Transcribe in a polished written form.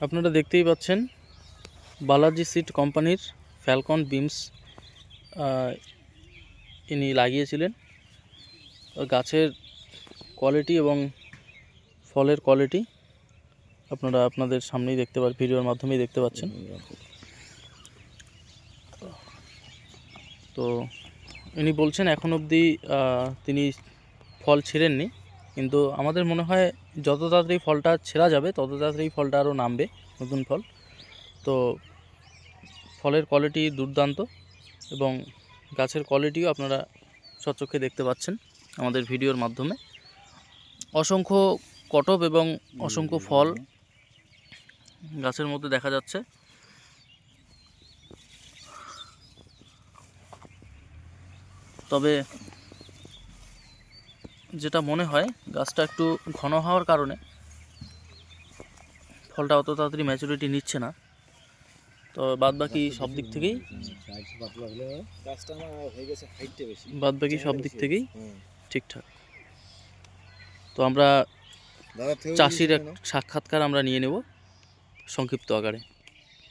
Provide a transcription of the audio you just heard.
আপনারা দেখতেই পাচ্ছেন বালাজি সিড কোম্পানির ফ্যালকন বিমস ইনি লাগিয়েছিলেন। গাছের কোয়ালিটি এবং ফলের কোয়ালিটি আপনারা আপনাদের সামনেই দেখতে পাচ্ছেন, ভিডিওর মাধ্যমেই দেখতে পাচ্ছেন। তো ইনি বলছেন এখন অবধি তিনি ফল ছিঁড়েননি, কিন্তু আমাদের মনে হয় যত তাড়াতাড়ি ফলটা ছেঁড়া যাবে তত তাড়াতাড়ি ফলটা আরও নামবে, নতুন ফল। তো ফলের কোয়ালিটি দুর্দান্ত এবং গাছের কোয়ালিটিও আপনারা সচক্ষে দেখতে পাচ্ছেন আমাদের ভিডিওর মাধ্যমে। অসংখ্য কটব এবং অসংখ্য ফল গাছের মধ্যে দেখা যাচ্ছে। তবে যেটা মনে হয় গাছটা একটু ঘন হওয়ার কারণে ফলটা অত তাড়াতাড়ি ম্যাচুরিটি নিচ্ছে না। তো বাদ বাকি সব দিক থেকেই ঠিকঠাক। তো আমরা চাষির এক সাক্ষাৎকার আমরা নিয়ে নেব সংক্ষিপ্ত আকারে।